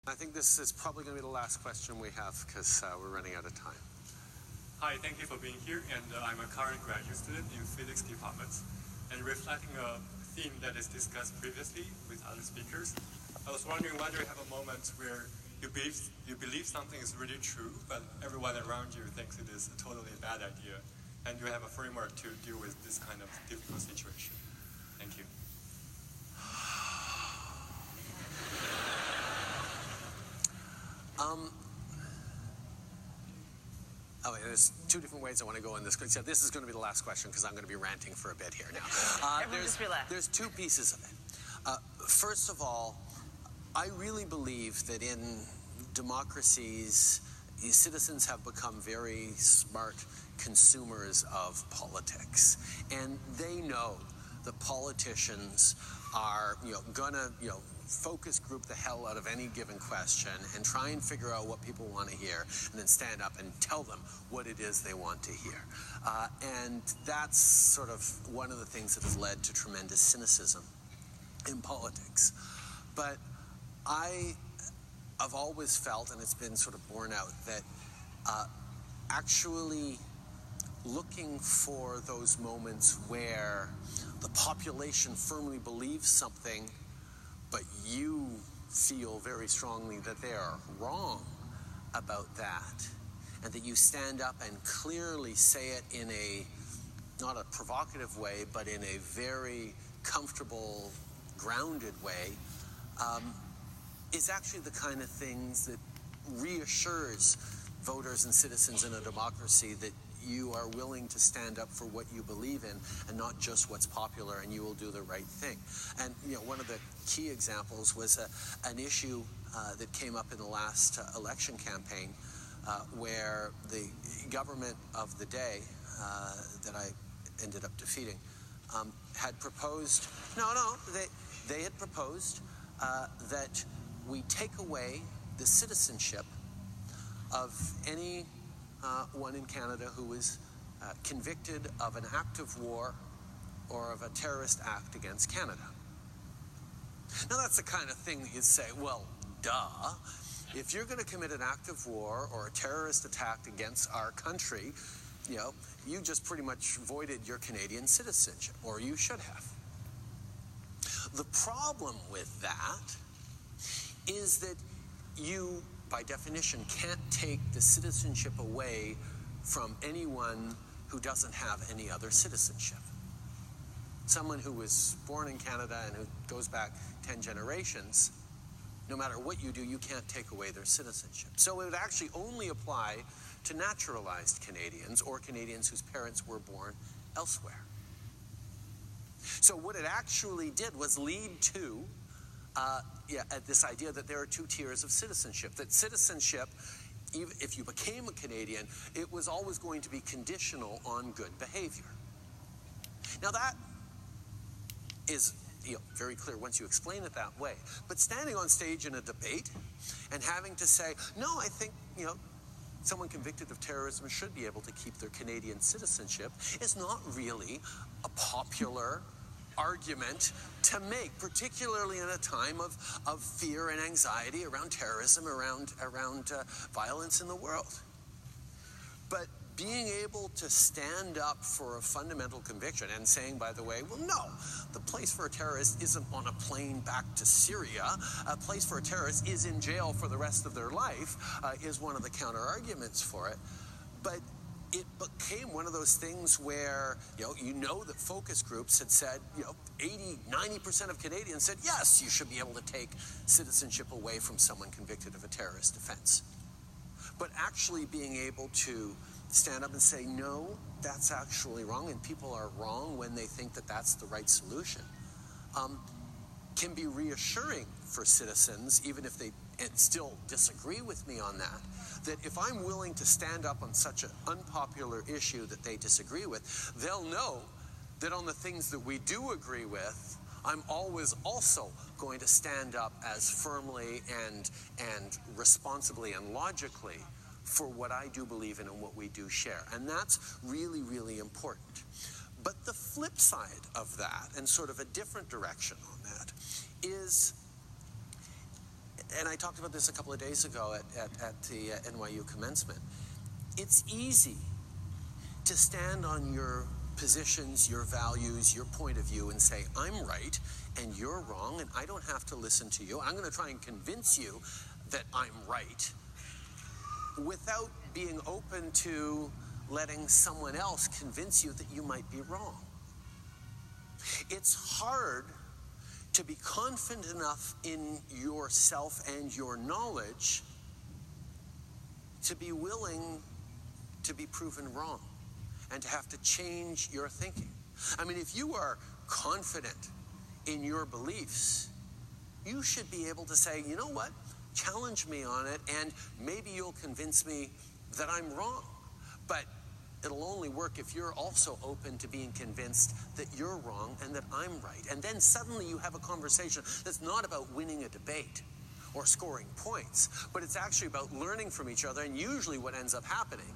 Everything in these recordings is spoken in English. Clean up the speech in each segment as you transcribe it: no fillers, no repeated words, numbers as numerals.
I think this is probably going to be the last question we have because we're running out of time. Hi, thank you for being here, and I'm a current graduate student in physics department. And reflecting a theme that is discussed previously with other speakers, I was wondering whether you have a moment where you believe something is really true, but everyone around you thinks it is a totally bad idea, and you have a framework to deal with this kind of difficult situation. Thank you. There's two different ways I want to go in this. So this is going to be the last question because I'm going to be ranting for a bit here now. There's two pieces of it. First of all, I really believe that in democracies, citizens have become very smart consumers of politics, and they know that politicians are, gonna, focus group the hell out of any given question and try and figure out what people want to hear, and then stand up and tell them what it is they want to hear. And that's sort of one of the things that has led to tremendous cynicism in politics. But I've always felt, and it's been sort of borne out, that actually looking for those moments where the population firmly believes something, but you feel very strongly that they are wrong about that, and that you stand up and clearly say it in not a provocative way, but in a very comfortable, grounded way, is actually the kind of things that reassures voters and citizens in a democracy that you are willing to stand up for what you believe in and not just what's popular, and you will do the right thing. And one of the key examples was an issue that came up in the last election campaign where the government of the day that I ended up defeating had proposed, they had proposed that we take away the citizenship of any one in Canada who was convicted of an act of war or of a terrorist act against Canada. Now that's the kind of thing that you'd say, well, duh. If you're going to commit an act of war or a terrorist attack against our country, you just pretty much voided your Canadian citizenship, or you should have. The problem with that is that you, by definition, can't take the citizenship away from anyone who doesn't have any other citizenship. Someone who was born in Canada and who goes back 10 generations, no matter what you do, you can't take away their citizenship. So it would actually only apply to naturalized Canadians or Canadians whose parents were born elsewhere. So what it actually did was lead to this idea that there are two tiers of citizenship. That citizenship, even if you became a Canadian, it was always going to be conditional on good behavior. Now that is very clear once you explain it that way. But standing on stage in a debate and having to say, no, I think, someone convicted of terrorism should be able to keep their Canadian citizenship is not really a popular argument to make, particularly in a time of fear and anxiety around terrorism, around violence in the world. But being able to stand up for a fundamental conviction and saying, by the way, well, no, the place for a terrorist isn't on a plane back to Syria. A place for a terrorist is in jail for the rest of their life, is one of the counter-arguments for it. But it became one of those things where, that focus groups had said, 80, 90% of Canadians said, yes, you should be able to take citizenship away from someone convicted of a terrorist offense. But actually being able to stand up and say, no, that's actually wrong, and people are wrong when they think that that's the right solution, can be reassuring for citizens, even if they still disagree with me on that if I'm willing to stand up on such an unpopular issue that they disagree with, they'll know that on the things that we do agree with, I'm always also going to stand up as firmly and responsibly and logically for what I do believe in and what we do share. And that's really, really important. But the flip side of that, and sort of a different direction on that, is and I talked about this a couple of days ago at the NYU commencement, it's easy to stand on your positions, your values, your point of view and say, I'm right and you're wrong and I don't have to listen to you. I'm going to try and convince you that I'm right without being open to letting someone else convince you that you might be wrong. It's hard to be confident enough in yourself and your knowledge to be willing to be proven wrong and to have to change your thinking. I mean, if you are confident in your beliefs, you should be able to say, you know what, challenge me on it, and maybe you'll convince me that I'm wrong. But it'll only work if you're also open to being convinced that you're wrong and that I'm right. And then suddenly you have a conversation that's not about winning a debate or scoring points, but it's actually about learning from each other. And usually what ends up happening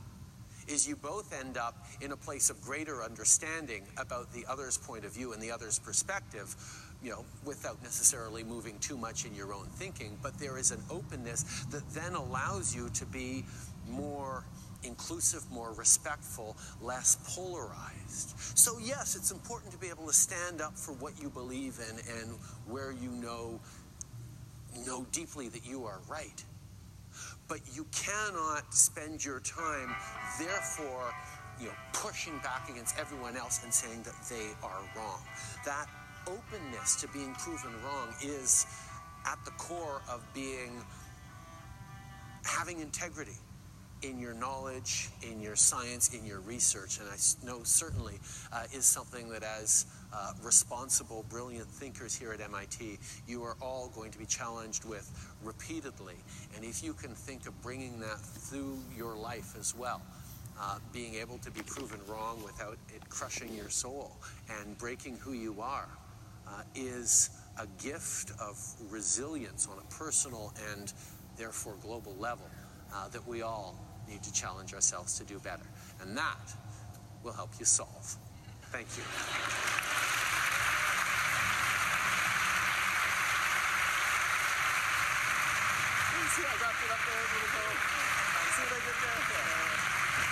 is you both end up in a place of greater understanding about the other's point of view and the other's perspective, you know, without necessarily moving too much in your own thinking. But there is an openness that then allows you to be more inclusive, more respectful, less polarized. So yes, it's important to be able to stand up for what you believe in and where you know deeply that you are right. But you cannot spend your time, therefore, pushing back against everyone else and saying that they are wrong. That openness to being proven wrong is at the core of having integrity in your knowledge, in your science, in your research. And I know certainly is something that as responsible, brilliant thinkers here at MIT, you are all going to be challenged with repeatedly. And if you can think of bringing that through your life as well, being able to be proven wrong without it crushing your soul and breaking who you are, is a gift of resilience on a personal and therefore global level that we all need to challenge ourselves to do better. And that will help you solve. Thank you. See, I wrapped it up there. See what I did there?